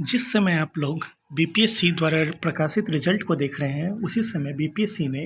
जिस समय आप लोग बीपीएससी द्वारा प्रकाशित रिजल्ट को देख रहे हैं, उसी समय बीपीएससी ने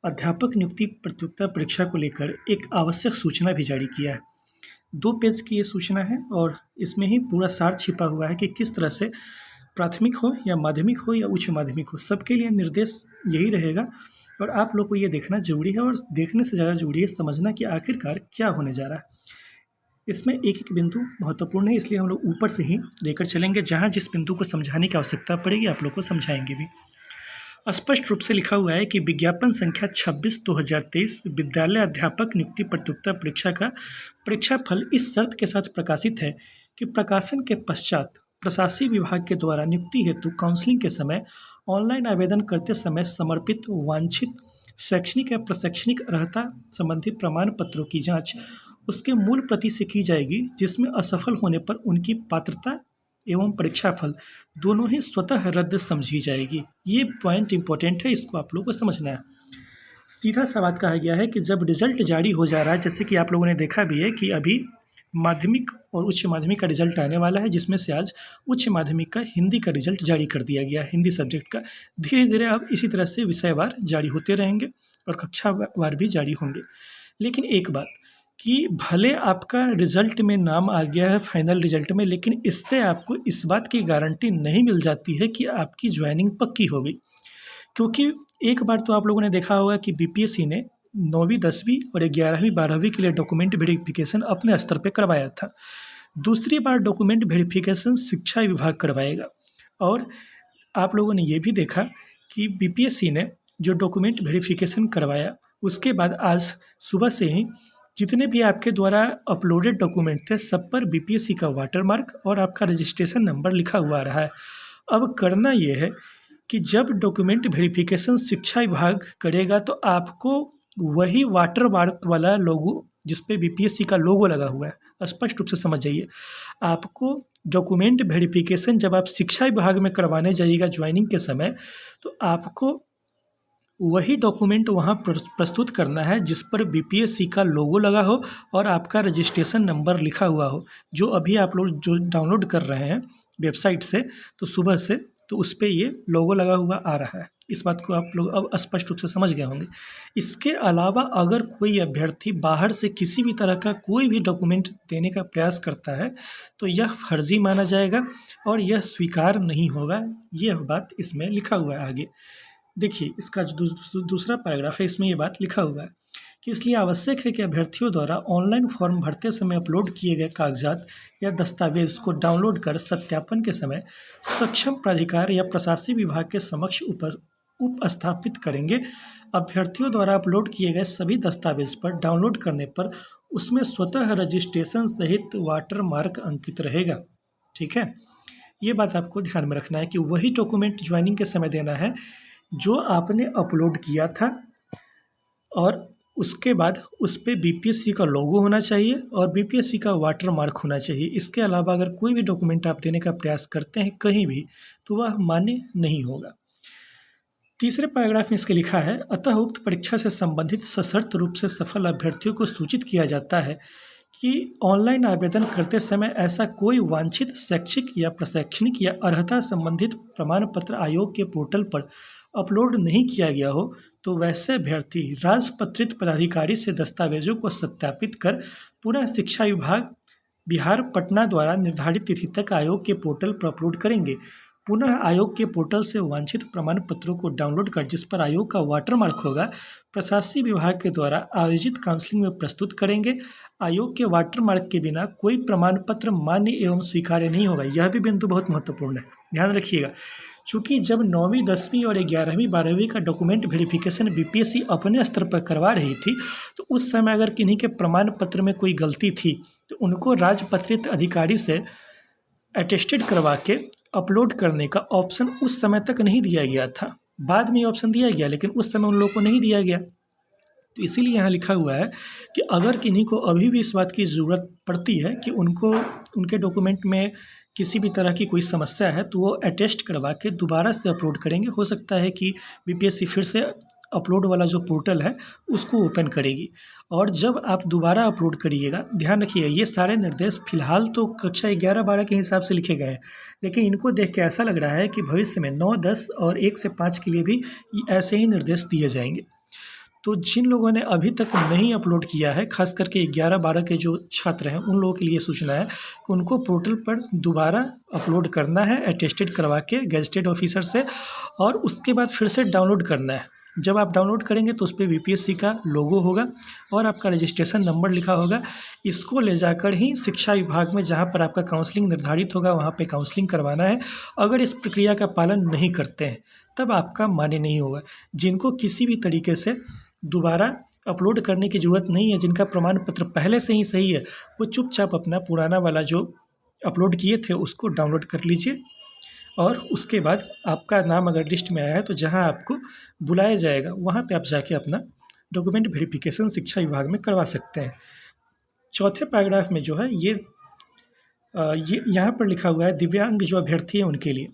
अध्यापक नियुक्ति प्रतियोगिता परीक्षा को लेकर एक आवश्यक सूचना भी जारी किया है। 2 पेज की ये सूचना है और इसमें ही पूरा सार छिपा हुआ है कि किस तरह से प्राथमिक हो या माध्यमिक हो या उच्च माध्यमिक हो, सबके लिए निर्देश यही रहेगा। और आप लोग को ये देखना ज़रूरी है और देखने से ज़्यादा ज़रूरी है समझना कि आखिरकार क्या होने जा रहा है। इसमें एक-एक बिंदु महत्वपूर्ण है, इसलिए हम लोग ऊपर से ही लेकर चलेंगे। जहाँ जिस बिंदु को समझाने की आवश्यकता पड़ेगी, आप लोग को समझाएँगे भी। स्पष्ट रूप से लिखा हुआ है कि विज्ञापन संख्या 26/2023 विद्यालय अध्यापक नियुक्ति प्रतियोगिता परीक्षा का परीक्षाफल इस शर्त के साथ प्रकाशित है कि प्रकाशन के पश्चात प्रशासनिक विभाग के द्वारा नियुक्ति हेतु काउंसलिंग के समय ऑनलाइन आवेदन करते समय समर्पित वांछित शैक्षणिक या प्रशैक्षणिक अर्हता संबंधी प्रमाण पत्रों की जांच उसके मूल प्रति से की जाएगी, जिसमें असफल होने पर उनकी पात्रता एवं परीक्षाफल दोनों ही स्वतः रद्द समझी जाएगी। ये पॉइंट इंपॉर्टेंट है, इसको आप लोगों को समझना है। सीधा सा बात कहा गया है कि जब रिजल्ट जारी हो जा रहा है, जैसे कि आप लोगों ने देखा भी है कि अभी माध्यमिक और उच्च माध्यमिक का रिजल्ट आने वाला है, जिसमें से आज उच्च माध्यमिक का हिंदी का रिजल्ट जारी कर दिया गया है, हिंदी सब्जेक्ट का। धीरे धीरे अब इसी तरह से विषयवार जारी होते रहेंगे और कक्षावार भी जारी होंगे। लेकिन एक बात कि भले आपका रिजल्ट में नाम आ गया है फाइनल रिजल्ट में, लेकिन इससे आपको इस बात की गारंटी नहीं मिल जाती है कि आपकी ज्वाइनिंग पक्की हो गई। क्योंकि एक बार तो आप लोगों ने देखा होगा कि बीपीएससी ने 9वीं 10वीं और 11वीं 12वीं के लिए डॉक्यूमेंट वेरिफिकेशन अपने स्तर पे करवाया था। दूसरी बार डॉक्यूमेंट वेरिफिकेशन शिक्षा विभाग करवाएगा। और आप लोगों ने ये भी देखा कि बीपीएससी ने जो डॉक्यूमेंट वेरिफिकेशन करवाया, उसके बाद आज सुबह से ही जितने भी आपके द्वारा अपलोडेड डॉक्यूमेंट थे, सब पर बीपीएससी का वाटरमार्क और आपका रजिस्ट्रेशन नंबर लिखा हुआ आ रहा है। अब करना ये है कि जब डॉक्यूमेंट वेरिफिकेशन शिक्षा विभाग करेगा, तो आपको वही वाटरमार्क वाला लोगो, जिस पे बीपीएससी का लोगो लगा हुआ है, स्पष्ट रूप से समझ जाइए। आपको डॉक्यूमेंट वेरिफिकेशन जब आप शिक्षा विभाग में करवाने जाइएगा ज्वाइनिंग के समय, तो आपको वही डॉक्यूमेंट वहाँ प्रस्तुत करना है जिस पर बीपीएससी का लोगो लगा हो और आपका रजिस्ट्रेशन नंबर लिखा हुआ हो। जो अभी आप लोग जो डाउनलोड कर रहे हैं वेबसाइट से, तो सुबह से तो उस पे ये लोगो लगा हुआ आ रहा है। इस बात को आप लोग अब स्पष्ट रूप से समझ गए होंगे। इसके अलावा अगर कोई अभ्यर्थी बाहर से किसी भी तरह का कोई भी डॉक्यूमेंट देने का प्रयास करता है, तो यह फर्जी माना जाएगा और यह स्वीकार नहीं होगा। यह बात इसमें लिखा हुआ है आगे। देखिए, इसका जो दूसरा पैराग्राफ है, इसमें ये बात लिखा हुआ है कि इसलिए आवश्यक है कि अभ्यर्थियों द्वारा ऑनलाइन फॉर्म भरते समय अपलोड किए गए कागजात या दस्तावेज को डाउनलोड कर सत्यापन के समय सक्षम प्राधिकार या प्रशासनिक विभाग के समक्ष उपस्थापित करेंगे। अभ्यर्थियों द्वारा अपलोड किए गए सभी दस्तावेज पर डाउनलोड करने पर उसमें स्वतः रजिस्ट्रेशन सहित वाटरमार्क अंकित रहेगा। ठीक है, ये बात आपको ध्यान में रखना है कि वही डॉक्यूमेंट ज्वाइनिंग के समय देना है जो आपने अपलोड किया था, और उसके बाद उस पे बीपीएससी का लोगो होना चाहिए और बीपीएससी का वाटरमार्क होना चाहिए। इसके अलावा अगर कोई भी डॉक्यूमेंट आप देने का प्रयास करते हैं कहीं भी, तो वह मान्य नहीं होगा। तीसरे पैराग्राफ में इसके लिखा है, अतः उक्त परीक्षा से संबंधित सशर्त रूप से सफल अभ्यर्थियों को सूचित किया जाता है कि ऑनलाइन आवेदन करते समय ऐसा कोई वांछित शैक्षिक या प्रशैक्षणिक या अर्हता संबंधित प्रमाण पत्र आयोग के पोर्टल पर अपलोड नहीं किया गया हो, तो वैसे अभ्यर्थी राजपत्रित पदाधिकारी से दस्तावेजों को सत्यापित कर पुनः शिक्षा विभाग बिहार पटना द्वारा निर्धारित तिथि तक आयोग के पोर्टल पर अपलोड करेंगे। पुनः आयोग के पोर्टल से वांछित प्रमाण पत्रों को डाउनलोड कर जिस पर आयोग का वाटरमार्क होगा, प्रशासनिक विभाग के द्वारा आयोजित काउंसलिंग में प्रस्तुत करेंगे। आयोग के वाटरमार्क के बिना कोई प्रमाण पत्र मान्य एवं स्वीकार्य नहीं होगा। यह भी बिंदु बहुत महत्वपूर्ण है, ध्यान रखिएगा। चूँकि जब 9वीं 10वीं और 11वीं 12वीं का डॉक्यूमेंट वेरिफिकेशन बीपीएससी अपने स्तर पर करवा रही थी, तो उस समय अगर किन्हीं के प्रमाण पत्र में कोई गलती थी, तो उनको राजपत्रित अधिकारी से अटेस्टेड करवा के अपलोड करने का ऑप्शन उस समय तक नहीं दिया गया था। बाद में ऑप्शन दिया गया, लेकिन उस समय उन लोगों को नहीं दिया गया। तो इसीलिए यहाँ लिखा हुआ है कि अगर किन्हीं को अभी भी इस बात की ज़रूरत पड़ती है कि उनको उनके डॉक्यूमेंट में किसी भी तरह की कोई समस्या है, तो वो अटेस्ट करवा के दोबारा से अपलोड करेंगे। हो सकता है कि बीपीएससी फिर से अपलोड वाला जो पोर्टल है उसको ओपन करेगी। और जब आप दोबारा अपलोड करिएगा, ध्यान रखिए ये सारे निर्देश फिलहाल तो कक्षा 11-12 के हिसाब से लिखे गए हैं, लेकिन इनको देख के ऐसा लग रहा है कि भविष्य में 9, 10 और 1 से 5 के लिए भी ऐसे ही निर्देश दिए जाएंगे। तो जिन लोगों ने अभी तक नहीं अपलोड किया है, खास करके 11-12 के जो छात्र हैं उन लोगों के लिए सूचना है कि उनको पोर्टल पर दोबारा अपलोड करना है अटेस्टेड करवा के गेजेटेड ऑफिसर से, और उसके बाद फिर से डाउनलोड करना है। जब आप डाउनलोड करेंगे तो उस पर बीपीएससी का लोगो होगा और आपका रजिस्ट्रेशन नंबर लिखा होगा। इसको ले जाकर ही शिक्षा विभाग में जहाँ पर आपका काउंसलिंग निर्धारित होगा वहाँ पे काउंसलिंग करवाना है। अगर इस प्रक्रिया का पालन नहीं करते हैं तब आपका मान्य नहीं होगा। जिनको किसी भी तरीके से दोबारा अपलोड करने की ज़रूरत नहीं है, जिनका प्रमाण पत्र पहले से ही सही है, वो चुपचाप अपना पुराना वाला जो अपलोड किए थे उसको डाउनलोड कर लीजिए। और उसके बाद आपका नाम अगर लिस्ट में आया है तो जहां आपको बुलाया जाएगा वहां पे आप जाके अपना डॉक्यूमेंट वेरिफिकेशन शिक्षा विभाग में करवा सकते हैं। चौथे पैराग्राफ में जो है ये यहाँ पर लिखा हुआ है, दिव्यांग जो अभ्यर्थी हैं उनके लिए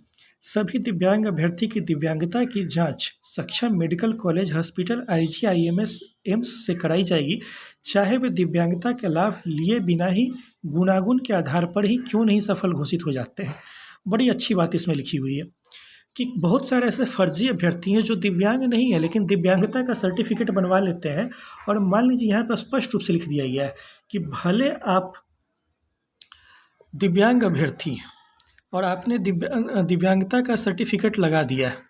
सभी दिव्यांग अभ्यर्थी की दिव्यांगता की जांच सक्षम medical college, hospital, IGIMS, AIIMS से कराई जाएगी, चाहे वे दिव्यांगता के लाभ लिए बिना ही गुणागुण के आधार पर ही क्यों नहीं सफल घोषित हो जाते हैं। बड़ी अच्छी बात इसमें लिखी हुई है कि बहुत सारे ऐसे फर्जी अभ्यर्थी हैं जो दिव्यांग नहीं है लेकिन दिव्यांगता का सर्टिफिकेट बनवा लेते हैं। और मान लीजिए यहाँ पर स्पष्ट रूप से लिख दिया गया है कि भले आप दिव्यांग अभ्यर्थी और आपने दिव्यांगता का सर्टिफिकेट लगा दिया है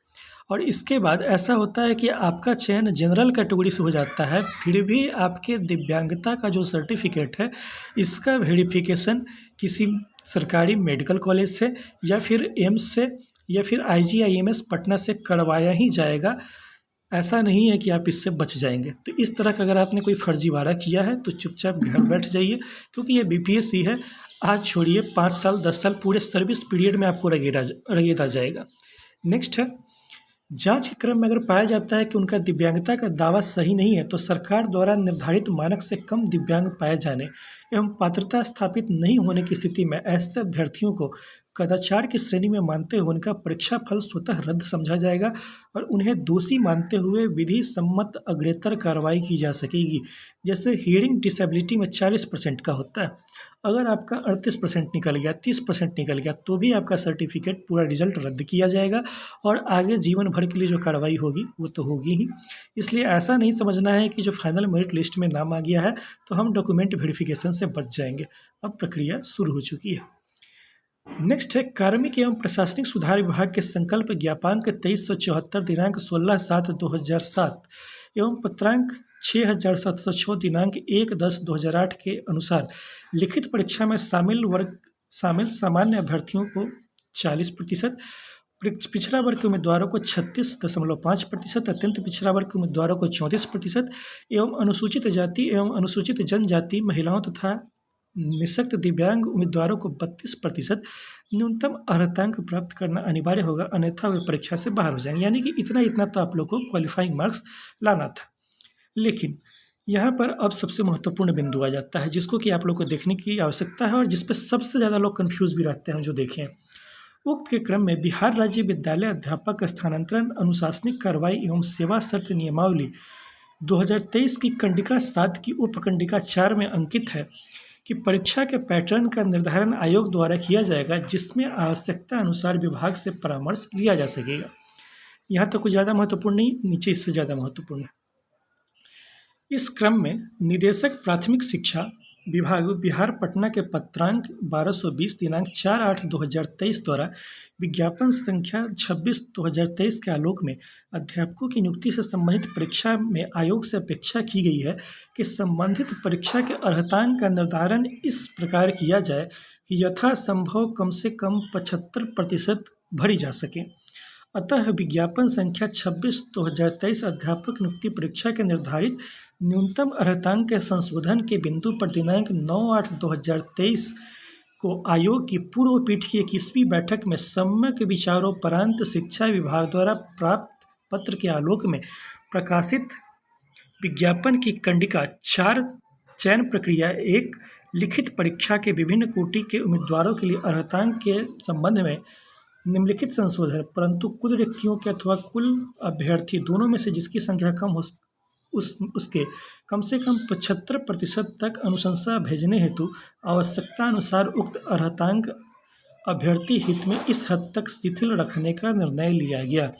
और इसके बाद ऐसा होता है कि आपका चयन जनरल कैटेगरी से हो जाता है, फिर भी आपके दिव्यांगता का जो सर्टिफिकेट है इसका वेरिफिकेशन किसी सरकारी मेडिकल कॉलेज से या फिर एम्स से या फिर आईजीआईएमएस पटना से करवाया ही जाएगा। ऐसा नहीं है कि आप इससे बच जाएंगे। तो इस तरह का अगर आपने कोई फर्जीवाड़ा किया है तो चुपचाप घर बैठ जाइए, क्योंकि ये बीपीएससी है। आज छोड़िए 5 साल 10 साल पूरे सर्विस पीरियड में आपको रगेदा जाएगा। नेक्स्ट है, जांच के क्रम में अगर पाया जाता है कि उनका दिव्यांगता का दावा सही नहीं है तो सरकार द्वारा निर्धारित मानक से कम दिव्यांग पाए जाने एवं पात्रता स्थापित नहीं होने की स्थिति में ऐसे अभ्यर्थियों को कदाचार की श्रेणी में मानते हुए उनका परीक्षा फल स्वतः रद्द समझा जाएगा और उन्हें दोषी मानते हुए विधि सम्मत अग्रेतर कार्रवाई की जा सकेगी। जैसे हियरिंग डिसेबिलिटी में 40% का होता है, अगर आपका 38% निकल गया, 30% निकल गया तो भी आपका सर्टिफिकेट पूरा रिजल्ट रद्द किया जाएगा और आगे जीवन भर के लिए जो कार्रवाई होगी वो तो होगी ही। इसलिए ऐसा नहीं समझना है कि जो फाइनल मेरिट लिस्ट में नाम आ गया है तो हम डॉक्यूमेंट वेरिफिकेशन से बच जाएंगे। अब प्रक्रिया शुरू हो चुकी है। नेक्स्ट है, कार्मिक एवं प्रशासनिक सुधार विभाग के संकल्प ज्ञापांक 2374 दिनांक 16/7/2007 एवं पत्रांक 6706 दिनांक 1/10/2008 के अनुसार लिखित परीक्षा में शामिल सामान्य अभ्यर्थियों को 40%, पिछड़ा वर्ग के उम्मीदवारों को 36.5%, अत्यंत पिछड़ा वर्ग के उम्मीदवारों को 34% एवं अनुसूचित जाति एवं अनुसूचित जनजाति महिलाओं तथा निःशक्त दिव्यांग उम्मीदवारों को 32% न्यूनतम अर्हतांक प्राप्त करना अनिवार्य होगा, अन्यथा वे परीक्षा से बाहर हो जाएंगे। यानी कि इतना तो आप लोग को क्वालिफाइंग मार्क्स लाना था। लेकिन यहाँ पर अब सबसे महत्वपूर्ण बिंदु आ जाता है जिसको कि आप लोग को देखने की आवश्यकता है और जिस पर सबसे ज़्यादा लोग कन्फ्यूज़ भी रहते हैं। जो देखें, उक्त के क्रम में बिहार राज्य विद्यालय अध्यापक स्थानांतरण अनुशासनिक कार्रवाई एवं सेवा शर्त नियमावली 2023 की कंडिका 7 की उपकंडिका 4 में अंकित है कि परीक्षा के पैटर्न का निर्धारण आयोग द्वारा किया जाएगा, जिसमें आवश्यकता अनुसार विभाग से परामर्श लिया जा सकेगा। यहाँ तक कुछ ज़्यादा महत्वपूर्ण नहीं, नीचे इससे ज़्यादा महत्वपूर्ण है। इस क्रम में निदेशक प्राथमिक शिक्षा विभाग बिहार पटना के पत्रांक 1220 दिनांक 4/8/2023 द्वारा विज्ञापन संख्या 26/2023 के आलोक में अध्यापकों की नियुक्ति से संबंधित परीक्षा में आयोग से अपेक्षा की गई है कि संबंधित परीक्षा के अर्हतांक का निर्धारण इस प्रकार किया जाए कि यथासंभव कम से कम 75% भरी जा सके। अतः विज्ञापन संख्या 26/2023 अध्यापक नियुक्ति परीक्षा के निर्धारित न्यूनतम अर्हतांक के संशोधन के बिंदु पर दिनांक 9/8/2023 को आयोग की पूर्व पीठ की 21वीं बैठक में सम्यक विचारोपरांत शिक्षा विभाग द्वारा प्राप्त पत्र के आलोक में प्रकाशित विज्ञापन की कंडिका 4 चयन प्रक्रिया 1 लिखित परीक्षा के विभिन्न कोटि के उम्मीदवारों के लिए अर्हतांक के संबंध में निम्नलिखित संशोधन परंतु कुल रिक्तियों के अथवा कुल अभ्यर्थी दोनों में से जिसकी संख्या कम हो उसके कम से कम 75% तक अनुशंसा भेजने हेतु आवश्यकता अनुसार उक्त अर्हतांक अभ्यर्थी हित में इस हद तक शिथिल रखने का निर्णय लिया गया।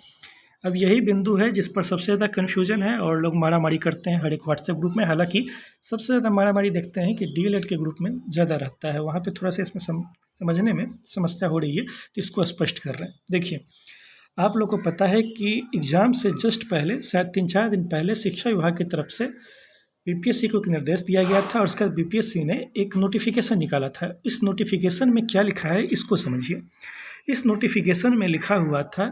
अब यही बिंदु है जिस पर सबसे ज़्यादा कन्फ्यूजन है और लोग मारामारी करते हैं हर एक व्हाट्सएप ग्रुप में। हालांकि सबसे ज़्यादा मारामारी देखते हैं कि डीएलएड के ग्रुप में ज़्यादा रहता है, वहाँ पे थोड़ा सा इसमें समझने में समस्या हो रही है, तो इसको स्पष्ट कर रहे हैं। देखिए, आप लोग को पता है कि एग्ज़ाम से जस्ट पहले शायद 3-4 दिन पहले शिक्षा विभाग की तरफ से बीपीएससी को एक निर्देश दिया गया था और उसके बाद बीपीएससी ने एक नोटिफिकेशन निकाला था। इस नोटिफिकेशन में क्या लिखा है इसको समझिए। इस नोटिफिकेशन में लिखा हुआ था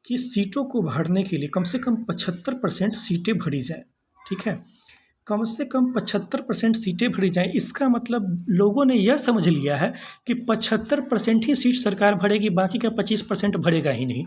कि सीटों को भरने के लिए कम से कम 75% सीटें भरी जाएँ। ठीक है, कम से कम 75% सीटें भरी जाएँ। इसका मतलब लोगों ने यह समझ लिया है कि 75% ही सीट सरकार भरेगी, बाकी का 25% भरेगा ही नहीं।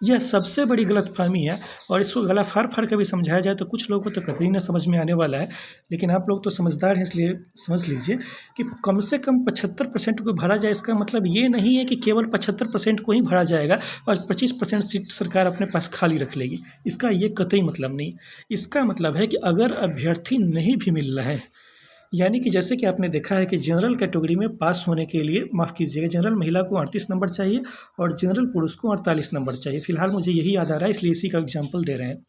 यह सबसे बड़ी गलतफहमी है और इसको गला फाड़ कर भी समझाया जाए तो कुछ लोगों को तो कतई न समझ में आने वाला है, लेकिन आप लोग तो समझदार हैं इसलिए समझ लीजिए कि कम से कम 75% को भरा जाए। इसका मतलब ये नहीं है कि केवल 75% को ही भरा जाएगा और 25% सीट सरकार अपने पास खाली रख लेगी। इसका ये कतई मतलब नहीं। इसका मतलब है कि अगर अभ्यर्थी नहीं भी मिल रहे हैं, यानी कि जैसे कि आपने देखा है कि जनरल कैटेगरी में पास होने के लिए, माफ़ कीजिएगा, जनरल महिला को 38 नंबर चाहिए और जनरल पुरुष को 48 नंबर चाहिए। फिलहाल मुझे यही याद आ रहा है इसलिए इसी का एग्जांपल दे रहे हैं।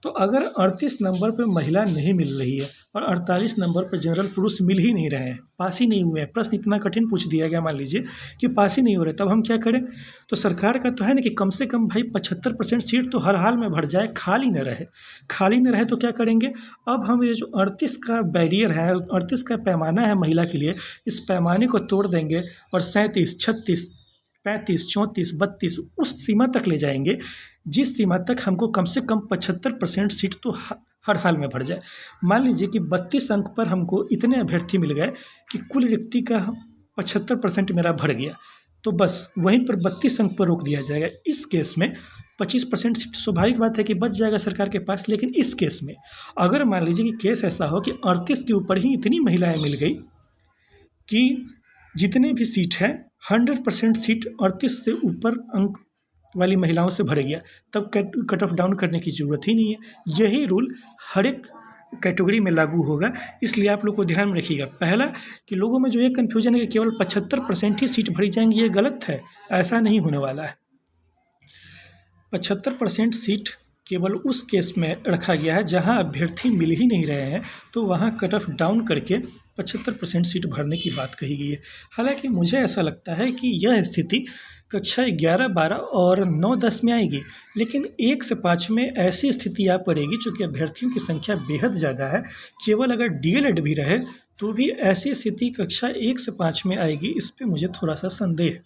तो अगर 38 नंबर पर महिला नहीं मिल रही है और 48 नंबर पर जनरल पुरुष मिल ही नहीं रहे हैं, पास ही नहीं हुए हैं, प्रश्न इतना कठिन पूछ दिया गया मान लीजिए कि पास ही नहीं हो रहे, तब हम क्या करें? तो सरकार का तो है ना कि कम से कम भाई 75% सीट तो हर हाल में भर जाए, खाली न रहे। खाली न रहे तो क्या करेंगे? अब हम ये जो 38 का बैरियर है, 38 का पैमाना है महिला के लिए, इस पैमाने को तोड़ देंगे और 37, 36, 35, 34, 32 उस सीमा तक ले जाएंगे जिस सीमा तक हमको कम से कम 75% सीट तो हर हाल में भर जाए। मान लीजिए कि 32 अंक पर हमको इतने अभ्यर्थी मिल गए कि कुल रिक्ति का 75% मेरा भर गया, तो बस वहीं पर 32 अंक पर रोक दिया जाएगा। इस केस में 25% सीट स्वाभाविक बात है कि बच जाएगा सरकार के पास। लेकिन इस केस में अगर मान लीजिए कि केस ऐसा हो कि 38 के ऊपर ही इतनी महिलाएं मिल गई कि जितने भी सीट हैं 100% सीट 38 से ऊपर अंक वाली महिलाओं से भर गया, तब कट ऑफ डाउन करने की ज़रूरत ही नहीं है। यही रूल हर एक कैटेगरी में लागू होगा, इसलिए आप लोग को ध्यान में रखिएगा। पहला कि लोगों में जो ये कन्फ्यूजन है कि केवल 75% ही सीट भरी जाएंगी, ये गलत है, ऐसा नहीं होने वाला है। 75% सीट केवल उस केस में रखा गया है जहां अभ्यर्थी मिल ही नहीं रहे हैं, तो वहां कट ऑफ डाउन करके 75% सीट भरने की बात कही गई है। हालांकि मुझे ऐसा लगता है कि यह स्थिति कक्षा 11, 12 और 9, 10 में आएगी, लेकिन 1 से 5 में ऐसी स्थिति आ पड़ेगी चूँकि अभ्यर्थियों की संख्या बेहद ज़्यादा है। केवल अगर डीएलएड भी रहे तो भी ऐसी स्थिति कक्षा 1 से 5 में आएगी, इस पर मुझे थोड़ा सा संदेह।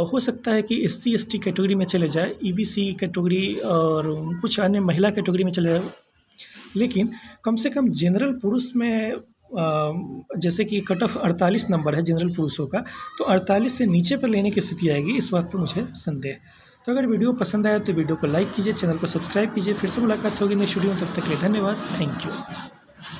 हो सकता है कि SC ST कैटेगरी में चले जाए, EBC कैटेगरी और कुछ अन्य महिला कैटेगरी में चले जाए, लेकिन कम से कम जनरल पुरुष में जैसे कि कट ऑफ 48 नंबर है जनरल पुरुषों का, तो 48 से नीचे पर लेने की स्थिति आएगी, इस बात पर मुझे संदेह। तो अगर वीडियो पसंद आया तो वीडियो को लाइक कीजिए, चैनल को सब्सक्राइब कीजिए। फिर से मुलाकात होगी नेक्स्ट वीडियो में, तब तक के लिए धन्यवाद, थैंक यू।